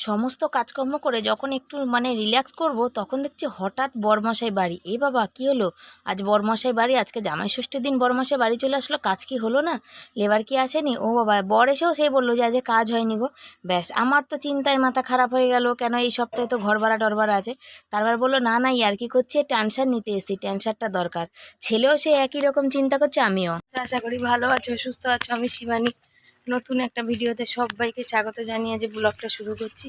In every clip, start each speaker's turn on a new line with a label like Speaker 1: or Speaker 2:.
Speaker 1: সমস্ত কাজকর্ম করে যখন একটু রিল্যাক্স করব তখন দেখছি হঠাৎ বরমশাই বাড়ি। এ বাবা কি হলো, আজ বরমশাই বাড়ি, আজকে জামাই ষষ্ঠীর দিন বরমশাই বাড়ি চলে আসলো, কাজ কি হলো না, লেবার কি আসেনি? ও বাবা, বর এসেও সেই বললো যে আজকে কাজ হয়নি গো। ব্যাস, আমার তো চিন্তায় মাথা খারাপ হয়ে গেল, কেন এই সপ্তাহে তো ঘর ভাড়া টর ভাড়া আছে। তারপর বললো না না, আর কি করছে, ট্যানসার নিতে এসেছি, ট্যানসারটা দরকার। ছেলেও সে একই রকম চিন্তা করছে, আমিও। আশা করি ভালো আছো, সুস্থ আছো। আমি শিবানী, নতুন একটা ভিডিওতে সবাইকে স্বাগত জানিয়ে যে ব্লগটা শুরু করছি।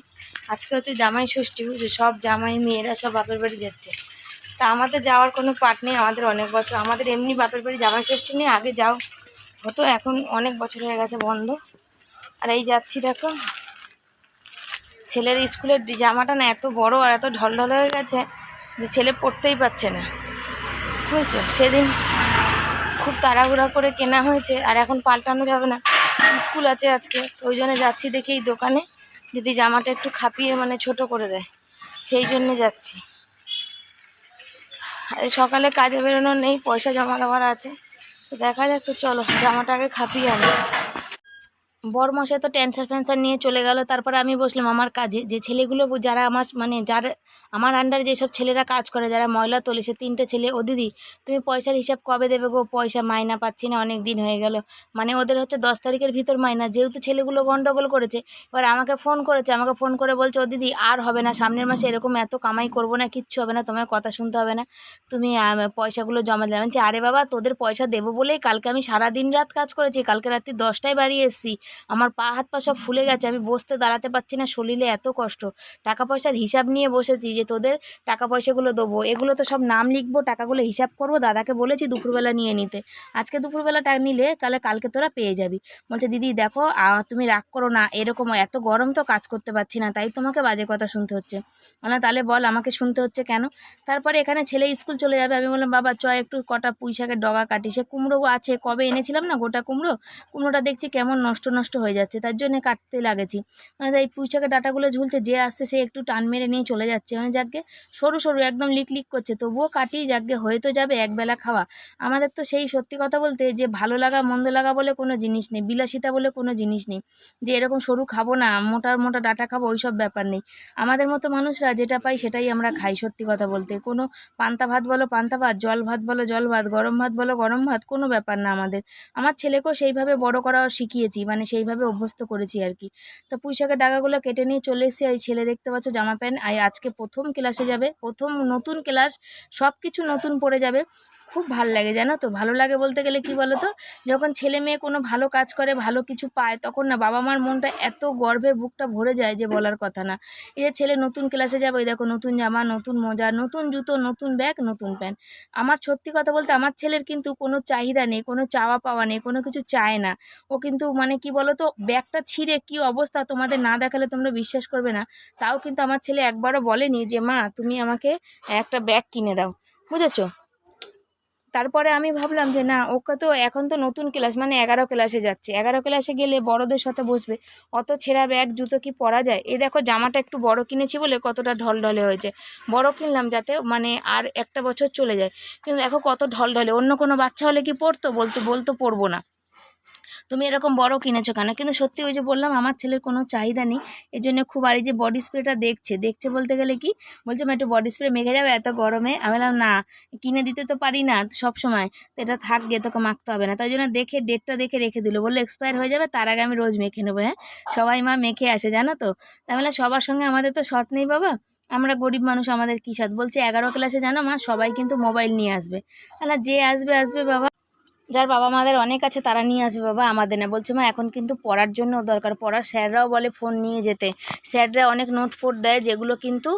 Speaker 1: আজকে হচ্ছে জামাই ষষ্ঠী, বুঝছো, সব জামাই মেয়েরা সব বাপের বাড়ি যাচ্ছে। তা আমাদের যাওয়ার কোনো পাট নেই, আমাদের অনেক বছর, আমাদের এমনি বাপের বাড়ি জামাই ষষ্ঠী নিয়ে আগে যাও হতো, এখন অনেক বছর হয়ে গেছে বন্ধ। আর এই যাচ্ছি, দেখো ছেলের স্কুলের জামাটা না এত বড় আর এত ঢলঢল হয়ে গেছে যে ছেলে পড়তেই পারছে না, বুঝছো। সেদিন খুব তাড়াহুড়া করে কেনা হয়েছে, আর এখন পাল্টানো যাবে না, স্কুল আছে আজকে, ওই জন্য যাচ্ছি দেখি এই দোকানে যদি জামাটা একটু খাপিয়ে ছোট করে দেয়, সেই জন্যে যাচ্ছি। আর সকালে কাজে বেরোনোর নেই, পয়সা জমা দেওয়ার আছে, তো দেখা যাক, তো চলো জামাটা আগে খাপিয়ে আনি। বরমশাই তো ট্যানসার ফ্যানসার নিয়ে চলে গেল। তারপরে আমি বসলাম আমার কাজে, যে ছেলেগুলো যারা আমার যারা আমার আন্ডারে যেসব ছেলেরা কাজ করে, যারা ময়লা তোলে, সে 3টে ছেলে, ও দিদি তুমি পয়সার হিসাব কবে দেবে গো, পয়সা মাইনা পাচ্ছি না, অনেক দিন হয়ে গেল। ওদের হচ্ছে 10 তারিখের ভিতর মাইনা, যেহেতু ছেলেগুলো গন্ডগোল করেছে। এবার আমাকে ফোন করে বলছে, ও দিদি আর হবে না, সামনের মাসে এরকম এত কামাই করবো না, কিচ্ছু হবে না, তোমার কথা শুনতে হবে না, তুমি পয়সাগুলো জমা দিলাম। বলছি আরে বাবা, তোদের পয়সা দেবো বলেই কালকে আমি সারা দিন রাত কাজ করেছি, কালকে রাত্রি 10টায় বাড়ি এসেছি, আমার পা হাত পা সব ফুলে গেছে, আমি বসতে দাঁড়াতে পারছি না, শরীরে এত কষ্ট, টাকা পয়সার হিসাব নিয়ে বসেছি যে তোদের টাকা পয়সাগুলো দেবো, এগুলো তো সব নাম লিখবো, টাকাগুলো হিসাব করবো, দাদাকে বলেছি দুপুরবেলা নিয়ে নিতে, আজকে দুপুরবেলা টাকা নিলে তাহলে কালকে তোরা পেয়ে যাবি। বলছে দিদি দেখো, তুমি রাগ করো না, এরকম এত গরম তো কাজ করতে পারছি না, তাই তোমাকে বাজে কথা শুনতে হচ্ছে। না তাহলে বল আমাকে শুনতে হচ্ছে কেন। তারপরে এখানে ছেলে স্কুল চলে যাবে, আমি বললাম বাবা চ একটু কটা পুঁই শাকের ডগা কাটি, সে কুমড়ো আছে, কবে এনেছিলাম না গোটা কুমড়োটা দেখছি কেমন নষ্ট নষ্ট হয়ে যাচ্ছে, তার জন্য কাটতে লাগেছি। এই পুঁই শাকের ডাঁটাগুলো ঝুলছে, যে আসছে সে একটু টান মেরে নিয়ে চলে যাচ্ছে, যাকে সরু সরু একদম লিক লিক করছে, তবুও কাটি, যাকে হয়ে তো যাবে, একবেলা খাওয়া। আমাদের তো সেই সত্যি কথা বলতে যে ভালো লাগা মন্দ লাগা বলে কোনো জিনিস নেই, বিলাসিতা বলে কোনো জিনিস নেই, যে এরকম সরু খাবো না, মোটা মোটা ডাঁটা খাবো, ওইসব ব্যাপার নেই। আমাদের মতো মানুষরা যেটা পাই সেটাই আমরা খাই, সত্যি কথা বলতে। কোনো পান্তা ভাত বলো পান্তা ভাত, জল ভাত বলো জল ভাত, গরম ভাত বলো গরম ভাত, কোনো ব্যাপার না আমাদের। আমার ছেলেকেও সেইভাবে বড় করা শিখিয়েছি, সেইভাবে অভ্যস্ত করেছি আর কি। তো পুঁই শাকের ডাগাগুলো কেটে নিয়ে চলে এসেছি। এই ছেলে দেখতে পাচ্ছ জামা প্যান্ট, আজকে প্রথম ক্লাসে যাবে, প্রথম নতুন ক্লাস, সব কিছু নতুন পড়ে যাবে। খুব ভাল লাগে জানো তো, ভালো লাগে বলতে গেলে কি বলো তো, যখন ছেলে মেয়ে কোনো ভালো কাজ করে, ভালো কিছু পায়, তখন না বাবা মার মনটা এত গর্বে বুকটা ভরে যায় যে বলার কথা না। এই যে ছেলে নতুন ক্লাসে যাবে, দেখো নতুন জামা, নতুন মোজা, নতুন জুতো, নতুন ব্যাগ, নতুন প্যান্ট। আমার সত্যি কথা বলতে আমার ছেলের কিন্তু কোনো চাহিদা নেই, কোনো চাওয়া পাওয়া নেই, কোনো কিছু চায় না। ও কিন্তু কি বলো তো, ব্যাগটা ছিঁড়ে কি অবস্থা, তোমাদের না দেখালে তোমরা বিশ্বাস করবে না, তাও কিন্তু আমার ছেলে একবারও বলেনি যে মা তুমি আমাকে একটা ব্যাগ কিনে দাও, বুঝেছো। তারপরে আমি ভাবলাম যে না, ওকে তো এখন তো নতুন ক্লাস, 11 ক্লাসে যাচ্ছে, 11 ক্লাসে গেলে বড়দের সাথে বসবে, অত ছেঁড়া ব্যাগ জুতো কি পরা যায়। এই দেখো জামাটা একটু বড় কিনেছি বলে কতটা ঢলঢলে হয়েছে, বড় কিনলাম যাতে আর একটা বছর চলে যায়, কিন্তু দেখো কত ঢলঢলে, অন্য কোনো বাচ্চা হলে কি পরতো, বলতো পরবো না, তুমি এরকম বড় কিনেছো কেন। কিন্তু সত্যি ওই যে বললাম, আমার ছেলের কোনো চাহিদা নেই, এই জন্য খুব। আর এই যে বডি স্প্রেটা দেখছে বলতে গেলে কি বলছে, মা একটু বডি স্প্রে মেখে যাবে এত গরমে। আমি বললাম না, কিনে দিতে তো পারি না সব সময়, তো এটা থাক গে, তোকে মাখতে হবে না। তাই জন্য ডেটটা দেখে রেখে দিল, বললো এক্সপায়ার হয়ে যাবে, তার আগে আমি রোজ মেখে নেবো। হ্যাঁ, সবাই মা মেখে আসে জানো তো। তাই বললাম সবার সঙ্গে আমাদের তো সৎ নেই বাবা, আমরা গরিব মানুষ, আমাদের কী সাথ। বলছে 11 ক্লাসে জানো মা, সবাই কিন্তু মোবাইল নিয়ে আসবে। তাহলে যে আসবে আসবে বাবা, যার বাবা মাদের অনেক আছে তারা নিয়ে আসবে বাবা, আমাদের না। বলছে মা এখন কিন্তু পড়ার জন্য দরকার, পড়ার স্যাররাও বলে ফোন নিয়ে যেতে, স্যাররা অনেক নোট ফোট দেয়, যেগুলো কিন্তু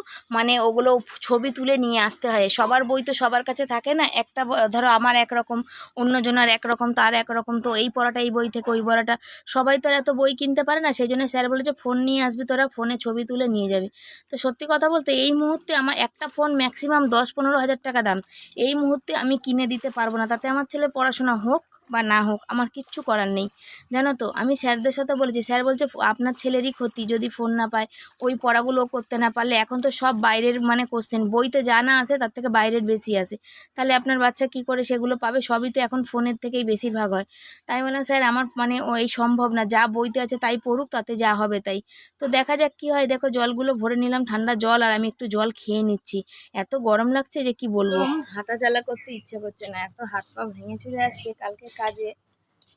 Speaker 1: ওগুলো ছবি তুলে নিয়ে আসতে হয়। সবার বই তো সবার কাছে থাকে না, একটা ধরো আমার একরকম, অন্যজনের একরকম, তার একরকম, তো এই পড়াটা এই বই থেকে, ওই পড়াটা, সবাই তো আর এত বই কিনতে পারে না, সেই জন্য স্যার বলেছে ফোন নিয়ে আসবি তোরা, ফোনে ছবি তুলে নিয়ে যাবি। তো সত্যি কথা বলতে এই মুহূর্তে আমার একটা ফোন ম্যাক্সিমাম 10-15 হাজার টাকা দাম, এই মুহূর্তে আমি কিনে দিতে পারবো না, তাতে আমার ছেলের পড়াশোনা হোক বা না হোক, আমার কিচ্ছু করার নেই, জানো তো। আমি স্যারদের সাথে বলেছি, স্যার বলছে আপনার ছেলেরই ক্ষতি যদি ফোন না পায়, ওই পড়াগুলো করতে না পারলে। এখন তো সব বাইরের মানে কোশ্চেন, বইতে যা না আসে তার থেকে বাইরের বেশি আসে, তাহলে আপনার বাচ্চা কি করে সেগুলো পাবে? সবই তো এখন ফোনের থেকেই বেশিরভাগ হয়। তাই বললাম স্যার আমার মানে এই সম্ভব না, যা বইতে আছে তাই পড়ুক, তাতে যা হবে তাই। তো দেখা যাক কি হয়। দেখো জলগুলো ভরে নিলাম, ঠান্ডা জল, আর আমি একটু জল খেয়ে নিচ্ছি। এত গরম লাগছে যে কি বলবো, হাঁটা চালা করতে ইচ্ছে করছে না, এত হাত পা ভেঙে চুরে আসছে কালকে কাজে।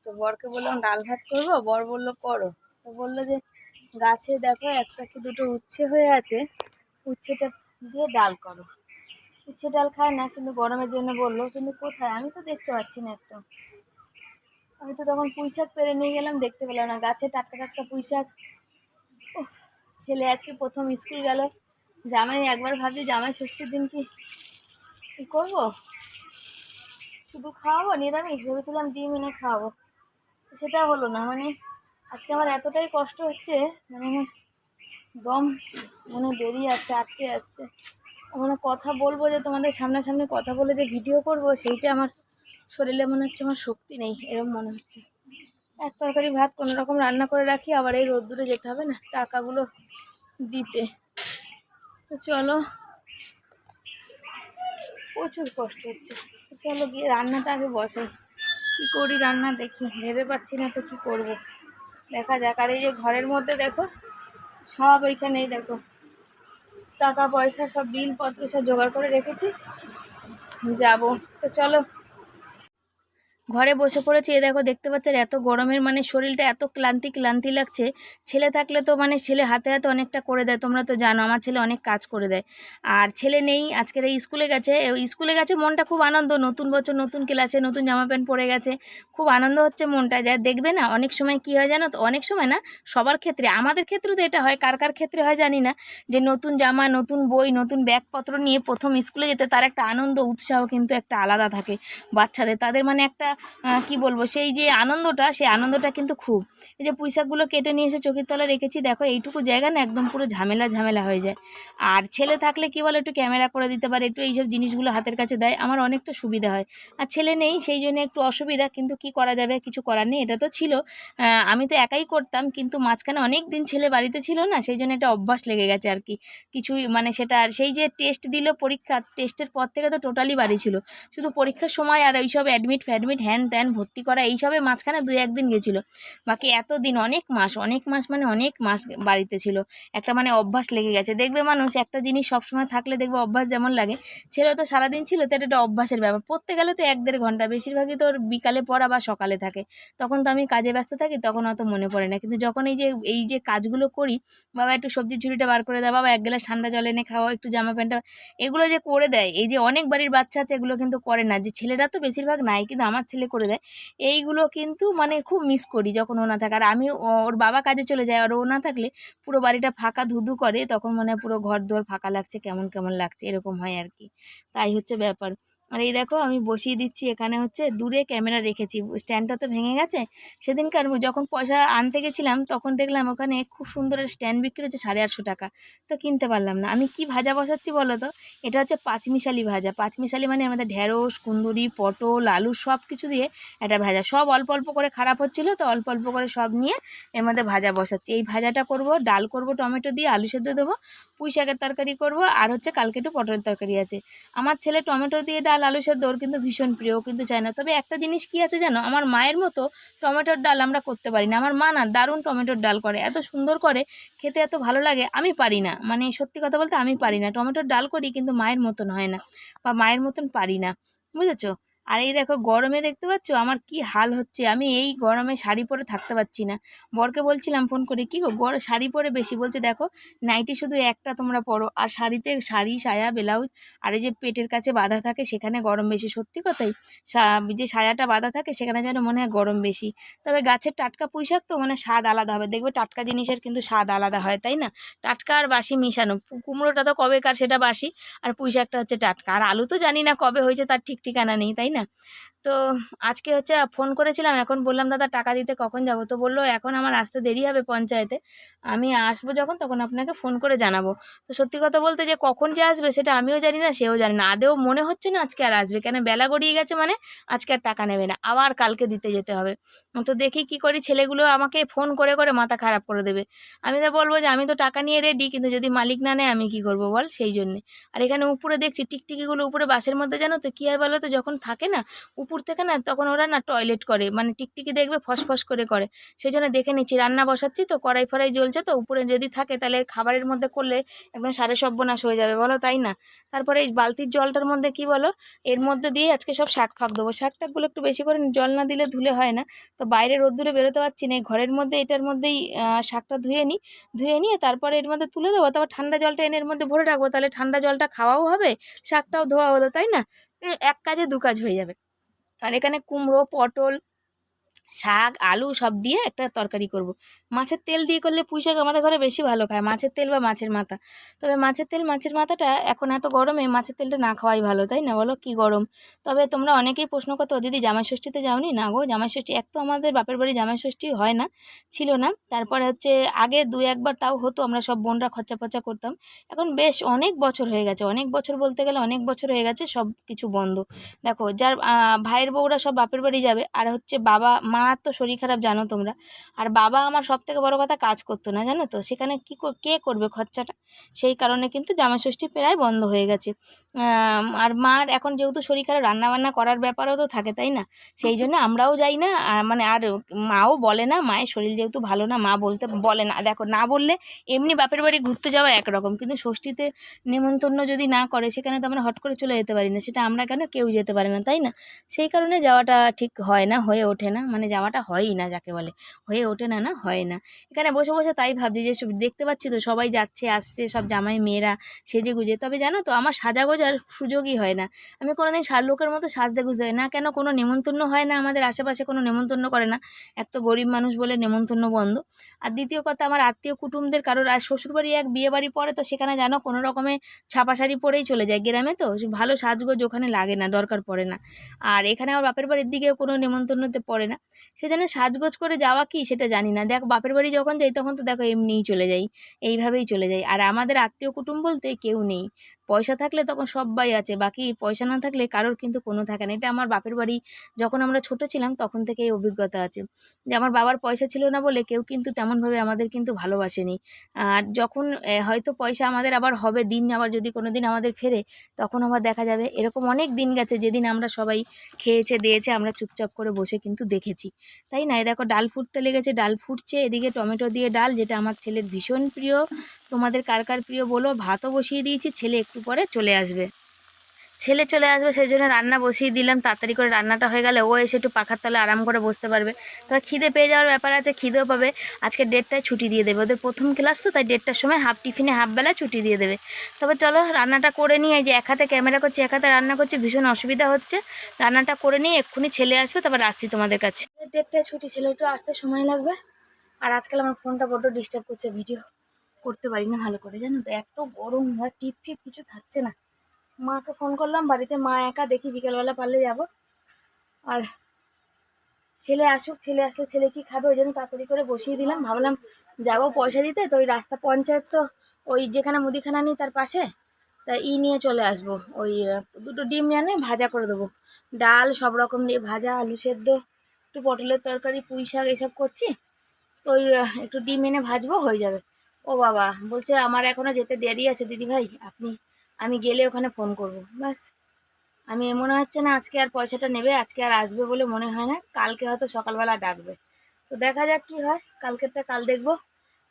Speaker 1: তো বরকে বললাম ডাল ভাত করবো, বর বললো করো। তো বললো যে গাছে দেখো একটা কি দুটো উচ্ছে হয়ে আছে, উচ্ছেটা দিয়ে ডাল করো। উচ্ছে ডাল খায় না, কিন্তু গরমের জন্য বললো, কিন্তু কোথায় আমি তো দেখতে পাচ্ছি না একটা। আমি তো তখন পুঁই শাক পেরে নিয়ে গেলাম, দেখতে পেলাম না গাছে টাটকা টাটকা পুঁই শাক। উফ, ছেলে আজকে প্রথম স্কুল গেল, জামাই একবার ভাবছি জামাই ষষ্ঠীর দিন কি করবো, শুধু খাওয়াবো নিরামিষ, ভেবেছিলাম ডিম এনে খাওয়াবো, সেটা হলো না। মানে আজকে আমার এতটাই কষ্ট হচ্ছে, মানে আমার দম মনে বেরিয়ে আসছে, আটকে আসছে। মানে কথা বলবো যে তোমাদের সামনাসামনি কথা বলে যে ভিডিও করব, সেইটা আমার শরীরে মনে হচ্ছে আমার শক্তি নেই, এরকম মনে হচ্ছে। এক তরকারি ভাত কোনো রকম রান্না করে রাখি, আবার এই রোদ্দুরে যেতে হবে না টাকাগুলো দিতে। তো চলো, প্রচুর কষ্ট হচ্ছে। তো চলো গিয়ে রান্নাটা আগে বসাই, কী করি রান্না দেখি, ভেবে পাচ্ছি না তো কী করব, দেখা যাক। আর এই যে ঘরের মধ্যে দেখো সব এইখানেই দেখো টাকা পয়সা সব বিল পত্র সব জোগাড় করে রেখেছি, যাব। তো চলো ঘরে বসে পড়েছি। এ দেখো দেখতে পাচ্ছেন এত গরমের মানে শরীরটা এত ক্লান্তি ক্লান্তি লাগছে। ছেলে থাকলে তো মানে ছেলে হাতে হাতে অনেকটা করে দেয়, তোমরা তো জানো আমার ছেলে অনেক কাজ করে দেয়। আর ছেলে নেই, আজকের এই স্কুলে গেছে, মনটা খুব আনন্দ, নতুন বছর, নতুন ক্লাসে, নতুন জামা প্যান্ট পরে গেছে, খুব আনন্দ হচ্ছে মনটা। যা দেখবে না অনেক সময় কি হয় জানো তো, অনেক সময় না সবার ক্ষেত্রে, আমাদের ক্ষেত্রে তো এটা হয়, কার কার ক্ষেত্রে হয় জানি না, যে নতুন জামা, নতুন বই, নতুন ব্যাগপত্র নিয়ে প্রথম স্কুলে যেতে তার একটা আনন্দ উৎসাহ কিন্তু একটা আলাদা থাকে বাচ্চাদের। তাদের মানে একটা কি বলবো, সেই যে আনন্দটা, সেই আনন্দটা কিন্তু খুব। এই যে পুঁইশাকগুলো কেটে নিয়ে এসে চোখের তলায় রেখেছি, দেখো এইটুকু জায়গা না একদম পুরো ঝামেলা ঝামেলা হয়ে যায়। আর ছেলে থাকলে কি বলে, একটু ক্যামেরা করে দিতে পারে, একটু এইসব জিনিসগুলো হাতের কাছে দেয়, আমার অনেকটা সুবিধা হয়। আর ছেলে নেই সেই জন্য একটু অসুবিধা, কিন্তু কি করা যাবে, কিছু করার নেই। এটা তো ছিল, আমি তো একাই করতাম, কিন্তু মাঝখানে অনেক দিন ছেলে বাড়িতে ছিল না, সেই জন্য একটা অভ্যাস লেগে গেছে আর কি। কিছুই মানে সেটা, আর সেই যে টেস্ট দিল, পরীক্ষা টেস্টের পর থেকে তো টোটালি বাড়ি ছিল, শুধু পরীক্ষার সময় আর এইসব অ্যাডমিট ফ্যাডমিট হ্যান ত্যান ভর্তি করা, এইসবে মাঝখানে 2-1 দিন গেছিলো। বাকি এত দিন অনেক মাস মানে অনেক মাস বাড়িতে ছিল। একটা মানে অভ্যাস লেগে গেছে। দেখবে মানুষ একটা জিনিস সবসময় থাকলে দেখবে অভ্যাস যেমন লাগে, ছেলে তো সারাদিন ছিল, তো এটা একটা অভ্যাসের ব্যাপার। পড়তে গেলে তো 1-1.5 ঘন্টা, বেশিরভাগই তোর বিকালে পড়া বা সকালে থাকে, তখন তো আমি কাজে ব্যস্ত থাকি, তখন অত মনে পড়ে না। কিন্তু যখন এই যে কাজগুলো করি, বাবা একটু সবজির ঝুড়িটা বার করে দেয়, বাবা 1 গ্লাস ঠান্ডা জল এনে খাওয়া, একটু জামা প্যান্টটা, এগুলো যে করে দেয়, এই যে অনেক বাড়ির বাচ্চা আছে এগুলো কিন্তু করে না, যে ছেলেরা তো বেশিরভাগ নাই, কিন্তু আমার ছেলে করে দেয়। এইগুলো কিন্তু মানে খুব মিস করি যখন ও না থাকে। আর আমি ওর বাবা কাজে চলে যায়, আর ও না থাকলে পুরো বাড়িটা ফাঁকা ধুধু করে, তখন মানে পুরো ঘর দোর ফাঁকা লাগছে, কেমন কেমন লাগছে, এরকম হয় আর কি। তাই হচ্ছে ব্যাপার। আর এই দেখো আমি বসিয়ে দিচ্ছি, এখানে হচ্ছে দূরে ক্যামেরা রেখেছি, স্ট্যান্ডটা তো ভেঙে গেছে। সেদিনকার যখন পয়সা আনতে গেছিলাম, তখন দেখলাম ওখানে খুব সুন্দর স্ট্যান্ড বিক্রি হচ্ছে 850 টাকা, তো কিনতে পারলাম না। আমি কি ভাজা বসাচ্ছি বলো তো, এটা হচ্ছে পাঁচমিশালি ভাজা। পাঁচমিশালি মানে আমাদের ঢেঁড়স, কুন্দুরি, পটল, আলু সব কিছু দিয়ে একটা ভাজা, সব অল্প অল্প করে খারাপ হচ্ছিলো, তো অল্প অল্প করে সব নিয়ে এর মধ্যে ভাজা বসাচ্ছি। এই ভাজাটা করব, ডাল করব টমেটো দিয়ে, আলু সেদ্ধ দেবো, পুঁই শাকের তরকারি করব, আর হচ্ছে কালকে একটু পটলের তরকারি আছে। আমার ছেলে টমেটো দিয়ে ডাল, আলু সেদ্ধ ওর কিন্তু ভীষণ প্রিয়, ও কিন্তু চায় না। তবে একটা জিনিস কি আছে জানো, আমার মায়ের মতো টমেটোর ডাল আমরা করতে পারি না। আমার মা না দারুণ টমেটোর ডাল করে, এত সুন্দর করে, খেতে এত ভালো লাগে, আমি পারি না। মানে সত্যি কথা বলতে আমি পারি না, টমেটোর ডাল করি কিন্তু মায়ের মতন হয় না, বা মায়ের মতন পারি না, বুঝেছো। আর এই দেখো গরমে দেখতে পাচ্ছ আমার কি হাল হচ্ছে, আমি এই গরমে শাড়ি পরে থাকতে পারছি না। বরকে বলছিলাম ফোন করে, কি গো শাড়ি পরে বেশি, বলছে দেখো নাইটি শুধু একটা তোমরা পরো, আর শাড়িতে শাড়ি সায়া ব্লাউজ, আর এই যে পেটের কাছে বাঁধা থাকে সেখানে গরম বেশি। সত্যি কথাই, যে সায়াটা বাঁধা থাকে সেখানে যেন মনে হয় গরম বেশি। তবে গাছের টাটকা পুঁইশাক তো মানে স্বাদ আলাদা হবে, দেখবে টাটকা জিনিসের কিন্তু স্বাদ আলাদা হয়, তাই না। টাটকা আর বাসি মিশানো, কুমড়োটা তো কবেকার সেটা বাসি, আর পুঁইশাকটা হচ্ছে টাটকা। আর আলু তো জানি না কবে হয়েছে, তার ঠিক ঠিকানা নেই, তাই না। তো আজকে হচ্ছে ফোন করেছিলাম, এখন বললাম দাদা টাকা দিতে কখন যাব, তো বললো এখন আমার আসতে দেরি হবে পঞ্চায়েতে, আমি আসবো যখন তখন আপনাকে ফোন করে জানাবো। তো সত্যি কথা বলতে যে কখন যে আসবে সেটা আমিও জানি না, সেও জানি না, আদেও মনে হচ্ছে না আজকে আর আসবে, কেন বেলা গড়িয়ে গেছে, মানে আজকে আর টাকা নেবে না, আবার কালকে দিতে যেতে হবে। তো দেখি কি করি, ছেলেগুলো আমাকে ফোন করে করে মাথা খারাপ করে দেবে। আমি তো বলবো যে আমি তো টাকা নিয়ে রেডি, কিন্তু যদি মালিক না নেয় আমি কি করবো বল, সেই জন্যে। আর এখানে উপরে দেখছি টিকটিকিগুলো উপরে বাসের মধ্যে, জানো তো কী হয় বলো তো, যখন থাকে না উপর থেকে না, তখন ওরা না টয়লেট করে, মানে টিকটিকি দেখবে ফসফস করে করে। সেই জন্য দেখে নিচ্ছি, রান্না বসাচ্ছি তো, কড়াই ফড়াই জ্বলছে তো, উপরে যদি থাকে তাহলে খাবারের মধ্যে করলে একদম সাড়ে সর্বনাশ হয়ে যাবে বলো, তাই না? তারপরে এই বালতির জলটার মধ্যে কি বলো, এর মধ্যে দিয়ে আজকে সব শাক ফাঁক দেবো, শাক টাকগুলো একটু বেশি করে জল না দিলে ধুলে হয় না। তো বাইরে রোদ্দুরে বেরোতে পারছি না, এই ঘরের মধ্যে এটার মধ্যেই শাকটা ধুয়ে নিয়ে তারপরে এর মধ্যে তুলে দেবো, তারপর ঠান্ডা জলটা এনে এর মধ্যে ভরে রাখবো, তাহলে ঠান্ডা জলটা খাওয়াও হবে, শাকটাও ধোয়া হলো, তাই না? এক কাজে দু কাজ হয়ে যাবে। আর এখানে কুমড়ো, পটল, শাক, আলু সব দিয়ে একটা তরকারি করব। মাছের তেল দিয়ে করলে পুঁই শাক আমাদের ঘরে বেশি ভালো খায়, মাছের তেল বা মাছের মাথা। তবে মাছের মাথাটা এখন এত গরমে মাছের তেলটা না খাওয়াই ভালো, তাই না বলো, কি গরম। তবে তোমরা অনেকেই প্রশ্ন করতো, দিদি জামাই ষষ্ঠীতে যাওনি? না গো, জামাই ষষ্ঠী এক তো আমাদের বাপের বাড়ি জামাই ষষ্ঠী হয় না, ছিল না। তারপরে হচ্ছে আগে দু একবার তাও হতো, আমরা সব বোনরা খরচা ফরচা করতাম। এখন বেশ অনেক বছর হয়ে গেছে, অনেক বছর বলতে গেলে অনেক বছর হয়ে গেছে, সব কিছু বন্ধ। দেখো যার ভাইয়ের বউরা সব বাপের বাড়ি যাবে, আর হচ্ছে বাবা মা তো শরীর খারাপ জানো তোমরা, আর বাবা আমার সব থেকে বড় কথা কাজ করতো না, জানো তো, সেখানে কে করবে খরচাটা, সেই কারণে কিন্তু জামাই ষষ্ঠী প্রায় বন্ধ হয়ে গেছে। আর মার এখন যেহেতু শরীর খারাপ, রান্না বান্না করার ব্যাপারও তো থাকে, তাই না? সেই জন্য আমরাও যাই না, মানে আর মাও বলে না, মায়ের শরীর যেহেতু ভালো না, মা বলতে বলে না। দেখো না বললে এমনি বাপের বাড়ি ঘুরতে যাওয়া একরকম, কিন্তু ষষ্ঠীতে নেমন্তন্ন যদি না করে সেখানে তো আমরা হট করে চলে যেতে পারি না, সেটা আমরা কেন, কেউ যেতে পারে না, তাই না? সেই কারণে যাওয়াটা ঠিক হয় না, হয়ে ওঠে না, মানে যাওয়াটা হয়ই না যাকে বলে, হয়ে ওঠে না, না হয় না। এখানে বসে বসে তাই ভাবছি যে দেখতে পাচ্ছি তো সবাই যাচ্ছে আসছে, সব জামাই মেয়েরা সেজে গুজে, তবে জানো তো আমার সাজা গোজার সুযোগই হয় না। আমি কোনোদিন লোকের মতো সাজতে গুজতে হয় না, কেন কোনো নেমন্তন্ন হয় না, আমাদের আশেপাশে কোনো নেমন্তন্ন করে না, এক তো গরিব মানুষ বলে নেমন্তন্ন বন্ধ, আর দ্বিতীয় কথা আমার আত্মীয় কুটুমদের কারোর আর শ্বশুরবাড়ি এক বিয়ে বাড়ি পড়ে, তো সেখানে জানো কোনো রকমে ছাপা শাড়ি পরেই চলে যায়, গ্রামে তো ভালো সাজগোজ ওখানে লাগে না, দরকার পড়ে না। আর এখানে আমার বাপের বাড়ির দিকেও কোনো নেমন্তন্নতে পড়ে না, সেজন্য সাজগোজ করে যাওয়া কি সেটা জানি না। দেখ বাপের বাড়ি যখন যাই তখন তো দেখো এমনিই চলে যাই, এইভাবেই চলে যাই, আর আমাদের আত্মীয় কুটুম বলতে কেউ নেই। পয়সা থাকলে তখন সব্বাই আছে, বাকি পয়সা না থাকলে কারোর কিন্তু কোনো থাকে না। এটা আমার বাপের বাড়ি যখন আমরা ছোট ছিলাম তখন থেকে এই অভিজ্ঞতা আছে, যে আমার বাবার পয়সা ছিল না বলে কেউ কিন্তু তেমনভাবে আমাদের কিন্তু ভালোবাসেনি। আর যখন হয়তো পয়সা আমাদের আবার হবে দিন, আবার যদি কোনো দিন আমাদের ফেরে, তখন আবার দেখা যাবে। এরকম অনেক দিন গেছে যেদিন আমরা সবাই খেয়েছে দিয়েছে, আমরা চুপচাপ করে বসে কিন্তু দেখেছি, তাই না? এই দেখো ডাল ফুটতে লেগেছে, ডাল ফুটছে, এদিকে টমেটো দিয়ে ডাল, যেটা আমার ছেলের ভীষণ প্রিয়। তোমাদের কার কার প্রিয় বলো। ভাতও বসিয়ে দিয়েছি, ছেলে একটু পরে চলে আসবে, সেই জন্য রান্না বসিয়ে দিলাম, তাড়াতাড়ি করে রান্নাটা হয়ে গেলে ও এসে একটু পাখার তলে আরাম করে বসতে পারবে। তবে খিদে পেয়ে যাওয়ার ব্যাপার আছে, খিদেও পাবে। আজকে 1:30টায় ছুটি দিয়ে দেবে, ওদের প্রথম ক্লাস তো, তাই 1:30টার সময় হাফ টিফিনে হাফ বেলায় ছুটি দিয়ে দেবে। তবে চলো রান্নাটা করে নিয়ে, এই যে এক হাতে ক্যামেরা করছি এক হাতে রান্না করছি, ভীষণ অসুবিধা হচ্ছে। রান্নাটা করে নিয়ে এক্ষুনি ছেলে আসবে, তারপর আসছি তোমাদের কাছে। 1:30টায় ছুটি, ছেলে একটু আসতে সময় লাগবে। আর আজকাল আমার ফোনটা বড্ড ডিস্টার্ব করছে, ভিডিও করতে পারি না ভালো করে, জানো তো, এত গরম হয়, টিপ ফিপ কিছু থাকছে না। মাকে ফোন করলাম, বাড়িতে মা একা, দেখি বিকেলবেলা পারলে যাব। আর ছেলে আসুক, ছেলে আসলে ছেলে কি খাবে, ওই জন্য তাড়াতাড়ি করে বসিয়ে দিলাম। ভাবলাম যাবো পয়সা দিতে, তো ওই রাস্তা পঞ্চায়েত তো, ওই যেখানে মুদিখানা নেই তার পাশে, তা নিয়ে চলে আসবো। ওই দুটো ডিম এনে ভাজা করে দেবো, ডাল সব রকম দিয়ে ভাজা, আলু সেদ্ধ, একটু পটলের তরকারি, পুঁই শাক এসব করছি। তো ওই একটু ডিম এনে ভাজবো, হয়ে যাবে। ও বাবা বলছে আমার এখনো যেতে দেরি আছে দিদিভাই, আমি গেলে ওখানে ফোন করবো, ব্যাস। আমি মনে হচ্ছে না আজকে আর পয়সাটা নেবে, আজকে আর আসবে বলে মনে হয় না, কালকে হয়তো সকালবেলা ডাকবে। তো দেখা যাক কি হয়, কালকেরটা কাল দেখবো।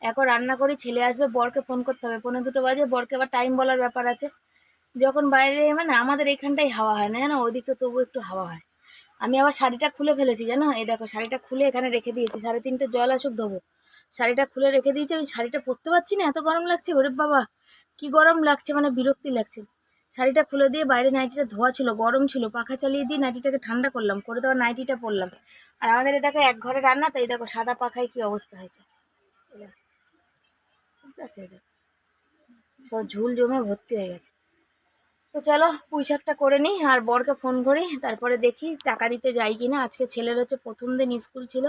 Speaker 1: এখন রান্না করি, ছেলে আসবে, বরকে ফোন করতে হবে, 1:45 বাজে, বরকে আবার টাইম বলার ব্যাপার আছে। যখন বাইরে, মানে আমাদের এখানটাই হাওয়া হয় না জানো, ওদিকে তবু একটু হাওয়া হয়। আমি আবার শাড়িটা খুলে ফেলেছি জানো, এই দেখো শাড়িটা খুলে এখানে রেখে দিয়েছি, 3:30 জল আসুক ধোবো। শাড়িটা খুলে রেখে দিয়েছি, ওই শাড়িটা পরতে পারছি না, এত গরম লাগছে, ওরে বাবা কি গরম লাগছে, মানে বিরক্তি লাগছে। শাড়িটা খুলে দিয়ে বাইরে নাইটিটা ধোয়া ছিল, গরম ছিল, পাখা চালিয়ে দিয়ে নাইটিটাকে ঠান্ডা করলাম, করে দেওয়ার নাইটিটা পরলাম। আর আমাদের দেখো এক ঘরে রান্না, তাই দেখো সাদা পাখায় কি অবস্থা হয়েছে, ঠিক আছে, সব ঝুল জমে ভর্তি হয়ে গেছে। তো চলো পুঁই শাকটা করে নিই আর বরকে ফোন করি, তারপরে দেখি টাকা দিতে যাই কি না। আজকে ছেলের হচ্ছে প্রথম দিন স্কুল ছিল,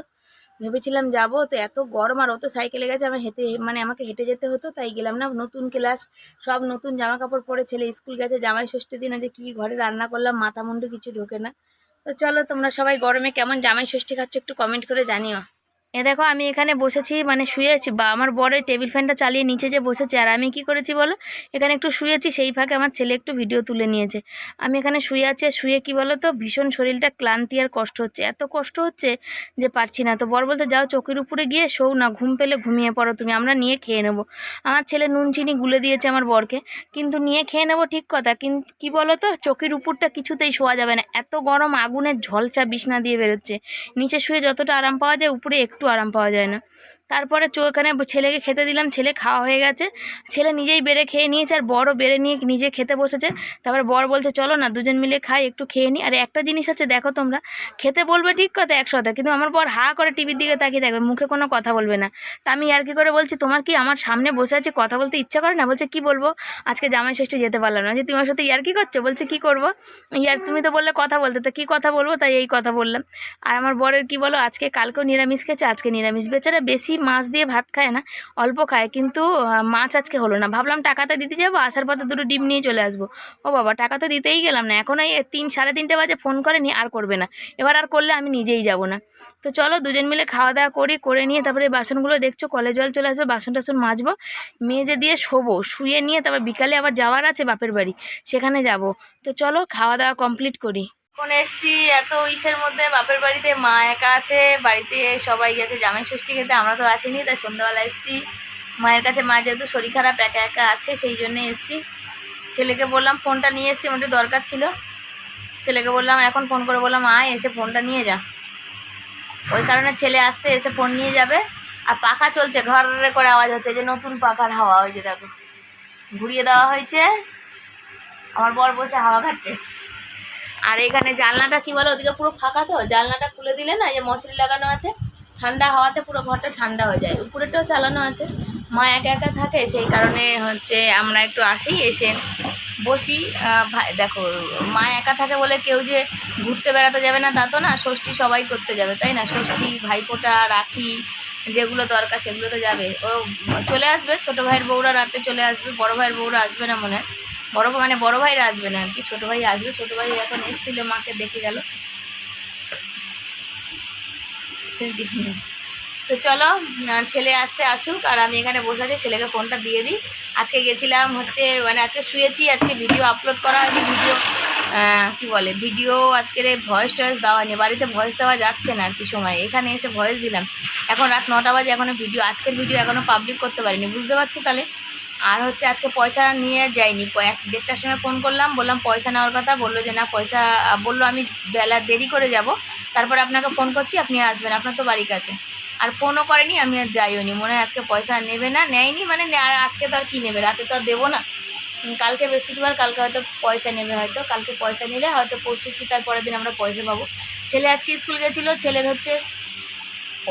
Speaker 1: ভেবেছিলাম যাবো, তো এত গরম আর ও তো সাইকেলে গেছে, আমার হেঁটে মানে আমাকে হেঁটে যেতে হতো, তাই গেলাম না। নতুন ক্লাস, সব নতুন জামা কাপড় পরে ছেলে স্কুল গেছে, জামাই ষষ্ঠীর দিন যে কি ঘরে রান্না করলাম মাথা মুন্ডু কিছু ঢোকে না। তো চলো তোমরা সবাই গরমে কেমন জামাই ষষ্ঠী খাচ্ছ একটু কমেন্ট করে জানিও। দেখো আমি এখানে বসেছি, মানে শুয়েছি, বা আমার বরের টেবিল ফ্যানটা চালিয়ে নিচে যে বসেছে, আর আমি কি করেছি বলো, এখানে একটু শুয়েছি, সেই ফাঁকে আমার ছেলে একটু ভিডিও তুলে নিয়েছে। আমি এখানে শুয়ে আছি, শুয়ে কি বলো তো ভীষণ শরীরটা ক্লান্তি আর কষ্ট হচ্ছে, এত কষ্ট হচ্ছে যে পারছি না। তো বর বলতে যাও চোখের উপরে গিয়ে শোও না, ঘুম পেলে ঘুমিয়ে পড়ো তুমি, আমরা নিয়ে খেয়ে নেবো। আমার ছেলে নুন চিনি গুলে দিয়েছে আমার বরকে, কিন্তু নিয়ে খেয়ে নেবো ঠিক কথা, কিন্তু কি বলো তো চোখের উপরটা কিছুতেই শোয়া যাবে না, এত গরম, আগুনের ঝলসা বিছনা দিয়ে বেরোচ্ছে। নিচে শুয়ে যতটা আরাম পাওয়া যায় উপরে একটু আরাম পাওয়া যায় না। তারপরে এখানে ছেলেকে খেতে দিলাম, ছেলে খাওয়া হয়ে গেছে, ছেলে নিজেই বেড়ে খেয়ে নিয়েছে, আর বড়ও বেড়ে নিয়ে নিজে খেতে বসেছে। তারপরে বর বলছে চলো না দুজন মিলে খাই, একটু খেয়ে নিই। আর একটা জিনিস আছে দেখো, তোমরা খেতে বলবে ঠিক কথা একসাথে, কিন্তু আমার বর হা করে টিভির দিকে তাকিয়ে থাকবে, মুখে কোনো কথা বলবে না। তা আমি আর কি করে বলছি তোমার কি আমার সামনে বসে আছে কথা বলতে ইচ্ছা করে না? বলছে কি বলবো, আজকে জামাই ষষ্ঠী যেতে পারলাম না। যে তোমার সাথে ইয়ার কি করছো? বলছে কি করবো, ইয়ার তুমি তো বললে কথা বলতে, তো কী কথা বলবো, তাই এই কথা বললাম। আর আমার বরের কি বলো, আজকে কালকেও নিরামিষ খেয়েছে, আজকে নিরামিষ। বেচারা বেশি মাছ দিয়ে ভাত খায় না, অল্প খায়, কিন্তু মাছ আজকে হলো না। ভাবলাম টাকাটা দিতে যাবো, আসার পথে দুটো ডিম নিয়ে চলে আসবো। ও বাবা, টাকা তো দিতেই গেলাম না, এখন এই 3 সাড়ে 3টে বাজে ফোন করেনি, আর করবে না, এবার আর করলে আমি নিজেই যাব না। তো চলো দুজন মিলে খাওয়া দাওয়া করে নিয়ে তারপরে বাসনগুলো দেখছো কলে জল চলে আসবে, বাসন টাসন মাজবো, মেজে দিয়ে শোবো, শুয়ে নিয়ে তারপর বিকালে আবার যাওয়ার আছে বাপের বাড়ি, সেখানে যাব। তো চলো খাওয়া দাওয়া কমপ্লিট করি। এখন এসছি এত ইসের মধ্যে বাপের বাড়িতে, মা একা আছে বাড়িতে, সবাই গেছে জামাই ষষ্ঠী খেতে, আমরা তো আসিনি, তাই সন্ধ্যাবেলা এসছি মায়ের কাছে। মা যেহেতু শরীর খারাপ একা একা আছে সেই জন্যে এসছি। ছেলেকে বললাম ফোনটা নিয়ে এসছি, আমার একটু দরকার ছিল, ছেলেকে বললাম এখন ফোন করে বললাম আয় এসে ফোনটা নিয়ে যা, ওই কারণে ছেলে আসছে, এসে ফোন নিয়ে যাবে। আর পাখা চলছে, ঘর করে আওয়াজ হচ্ছে, যে নতুন পাখার হাওয়া, ওই যে দেখো ঘুরিয়ে দেওয়া হয়েছে, আমার বর বসে হাওয়া খাচ্ছে। আর এখানে জানলাটা কি বলো, ওদিকে পুরো ফাঁকা, তো জানলাটা খুলে দিলে না, যে মশারি লাগানো আছে, ঠান্ডা হাওয়াতে পুরো ঘরটা ঠান্ডা হয়ে যায়। উপরেটাও চালানো আছে, মা একা একা থাকে, সেই কারণে হচ্ছে আমরা একটু আসি, এসে বসি। দেখো মা একা থাকে বলে কেউ যে ঘুরতে বেড়াতে যাবে না তা তো না, ষষ্ঠী সবাই করতে যাবে তাই না, ষষ্ঠী ভাইফোঁটা রাখি যেগুলো দরকার সেগুলো তো যাবে। ও চলে আসবে, ছোটো ভাইয়ের বউরা রাতে চলে আসবে, বড় ভাইয়ের বউরা আসবে না মনে হয়, বড় ভাইরা আসবে না আর কি, ছোটো ভাই আসবে। ছোটো ভাই এখন এসেছিল, মাকে দেখে গেল। তো চলো ছেলে আসছে, আসুক, আর আমি এখানে বসে আছি, ছেলেকে ফোনটা দিয়ে দিই। আজকে গেছিলাম হচ্ছে, মানে আজকে শুয়েছি, আজকে ভিডিও আপলোড করা হয়নি, কি বলে ভিডিও আজকের ভয়েস টয়েস দেওয়া হয়নি, বাড়িতে ভয়েস দেওয়া যাচ্ছে না আর কি সময়, এখানে এসে ভয়েস দিলাম। এখন রাত 9টা বাজে, এখনও আজকের ভিডিও এখনও পাবলিক করতে পারিনি, বুঝতে পারছো তাহলে। আর হচ্ছে আজকে পয়সা নিয়ে যাইনি, 1-1টার সময় ফোন করলাম, বললাম পয়সা নেওয়ার কথা, বললো যে না পয়সা, বললো আমি বেলা দেরি করে যাব, তারপরে আপনাকে ফোন করছি আপনি আসবেন, আপনার তো বাড়ির কাছে। আর ফোনও করেনি, আমি আর যাইও নি, মনে হয় আজকে পয়সা নেবে না, নেয়নি, মানে আর আজকে তো আর কী নেবে, রাতে তো আর দেবো না, কালকে বৃহস্পতিবার, কালকে হয়তো পয়সা নেবে, হয়তো কালকে পয়সা নিলে হয়তো পরশু কি তার পরের দিন আমরা পয়সা পাবো। ছেলে আজকে স্কুল গেছিলো, ছেলের হচ্ছে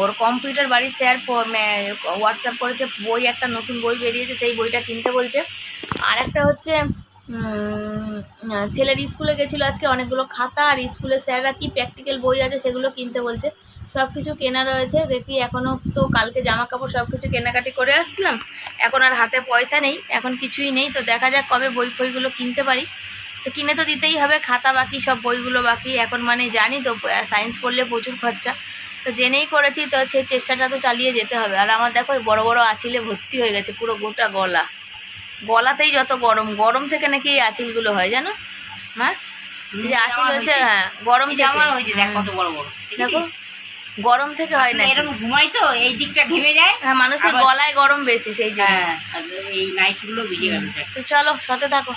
Speaker 1: ওর কম্পিউটার বাড়ির স্যার হোয়াটসঅ্যাপ করেছে, বই একটা নতুন বই বেরিয়েছে, সেই বইটা কিনতে বলছে। আর একটা হচ্ছে ছেলের স্কুলে গেছিলো আজকে, অনেকগুলো খাতা, আর স্কুলের স্যাররা কি প্র্যাকটিক্যাল বই আছে সেগুলো কিনতে বলছে, সব কিছু কেনা রয়েছে। দেখি এখনও তো কালকে জামা কাপড় সব কিছু কেনাকাটি করে আসছিলাম, এখন আর হাতে পয়সা নেই, এখন কিছুই নেই। তো দেখা যাক কবে বই ফইগুলো কিনতে পারি, তো কিনে তো দিতেই হবে, খাতা বাকি, সব বইগুলো বাকি। এখন মানে জানি তো সায়েন্স পড়লে প্রচুর খরচা, তো জেনেই করেছি, তো সেই চেষ্টাটা তো চালিয়ে যেতে হবে। আর আমার দেখো বড় বড় আঁচিলে ভর্তি হয়ে গেছে, পুরো গোটা গলাতেই যত গরম থেকে নাকি এই আঁচিলগুলো হয় জানো, হ্যাঁ যে আঁচিল হয়েছে, হ্যাঁ গরম থেকে হয়েছে, দেখ কত বড় বড়, দেখো গরম থেকে হয় না, এরকম ঘুমাই তো এই দিকটা ঘেমে যায়, হ্যাঁ মানুষের গলায় গরম বেশি, সেই জন্য এই নাইটগুলো ভিজে গেল। তো চলো সাথে থাকো,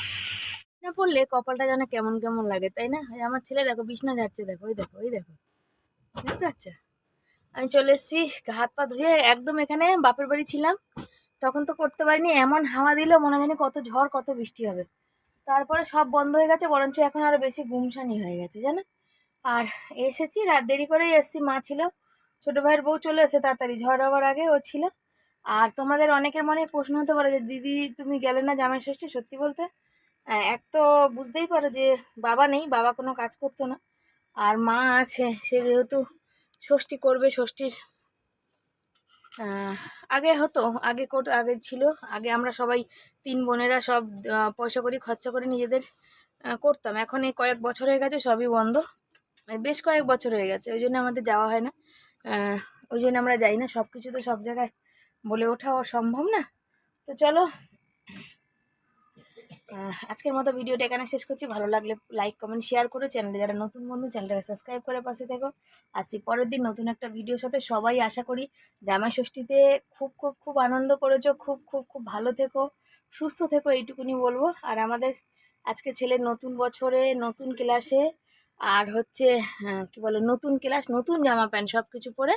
Speaker 1: না পড়লে কপালটা যেন কেমন কেমন লাগে তাই না। আমার ছেলে দেখো বিছনা ঝাড়ছে, দেখো ওই দেখো বুঝতে পারছো। আমি চলে এসেছি, হাত পা ধুয়ে একদম, এখানে বাপের বাড়ি ছিলাম তখন তো করতে পারিনি, এমন হাওয়া দিল মনে জানি কত ঝড় কত বৃষ্টি হবে, তারপরে সব বন্ধ হয়ে গেছে, বরঞ্চ এখন আরো বেশি গুমসানি হয়ে গেছে জানো। আর এসেছি রাত দেরি করেই এসেছি, মা ছিল, ছোটো ভাইয়ের বউ চলে এসে তাড়াতাড়ি, ঝড় হওয়ার আগে ও ছিল। আর তোমাদের অনেকের মনে প্রশ্ন হতে পারে যে দিদি তুমি গেলে না জামাই ষষ্ঠী, সত্যি বলতে এক তো বুঝতেই পারো যে বাবা নেই, বাবা কোনো কাজ করতো না, আর মা আছে, সে যেহেতু ষষ্ঠী করবে, ষষ্ঠীর আগে হতো, আগে ছিল, আগে আমরা সবাই 3 বোনেরা সব পয়সা করি খরচা করে নিজেদের করতাম। এখন এই কয়েক বছর হয়ে গেছে সবই বন্ধ, বেশ কয়েক বছর হয়ে গেছে, ওই জন্য আমাদের যাওয়া হয় না। ওই জন্য আমরা যাই না, সব কিছু তো সব জায়গায় বলে ওঠাও সম্ভব না। তো চলো, আজকের মতো ভিডিওটা এখানে শেষ করছি। ভালো লাগলে লাইক কমেন্ট শেয়ার করে, চ্যানেলে যারা নতুন বন্ধু চ্যানেলটাকে সাবস্ক্রাইব করে পাশে থেকো। আসছি পরের দিন নতুন একটা ভিডিওর সাথে। সবাই আশা করি জামাই ষষ্ঠীতে খুব খুব খুব আনন্দ করেছো, খুব খুব খুব ভালো থেকো, সুস্থ থেকো, এইটুকুনি বলবো। আর আমাদের আজকে ছেলের নতুন বছরে নতুন ক্লাসে, আর হচ্ছে কি বলে, নতুন ক্লাস, নতুন জামা প্যান্ট সব কিছু পরে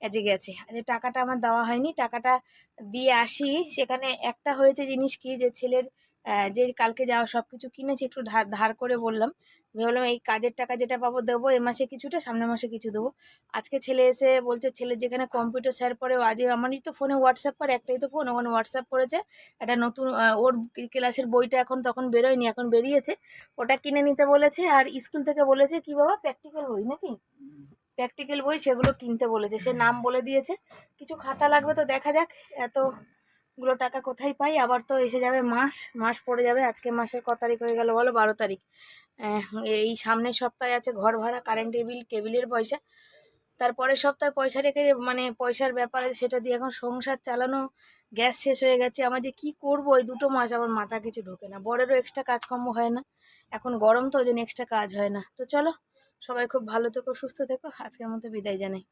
Speaker 1: এজে গেছে। আজ টাকাটা আমার দেওয়া হয়নি, টাকাটা দিয়ে আসি। সেখানে একটা হয়েছে জিনিস কি, যে ছেলের যে কালকে যাওয়া সব কিছু কিনেছি একটু ধার ধার করে বললাম, ভাবলাম এই কাজের টাকা যেটা পাবো দেবো, এ মাসে কিছুটা, সামনের মাসে কিছু দেবো। আজকে ছেলে এসে বলছে, ছেলের যেখানে কম্পিউটার স্যার পড়ে, আজ আমারই তো ফোনে হোয়াটসঅ্যাপ করে, একটাই তো ফোন, ওখানে হোয়াটসঅ্যাপ করেছে একটা নতুন, ওর ক্লাসের বইটা এখন তখন বেরোয়নি, এখন বেরিয়েছে, ওটা কিনে নিতে বলেছে। আর স্কুল থেকে বলেছে কি বাবা, প্র্যাকটিক্যাল বই নাকি, প্র্যাকটিক্যাল বই, সেগুলো কিনতে বলেছে, সে নাম বলে দিয়েছে। কিছু খাতা লাগবে, তো দেখা যাক এতগুলো টাকা কোথায় পাই। আবার তো এসে যাবে মাস, মাস পড়ে যাবে। আজকে মাসের ক তারিখ হয়ে গেল বলো, 12 তারিখ। এই সামনের সপ্তাহে আছে ঘর ভাড়া, কারেন্টের বিল, কেবিলের পয়সা, তারপরের সপ্তাহে পয়সা রেখে, মানে পয়সার ব্যাপারে, সেটা দিয়ে এখন সংসার চালানো, গ্যাস শেষ হয়ে গেছে। আমার যে কি করবো এই 2 মাস, আমার মাথা কিছু ঢোকে না। বরেরও এক্সট্রা কাজকর্ম হয় না, এখন গরম তো, ওই জন্য এক্সট্রা কাজ হয় না। তো চলো, সবাই খুব ভালো থেকো, সুস্থ থেকো, আজকের মতো বিদায় জানাই।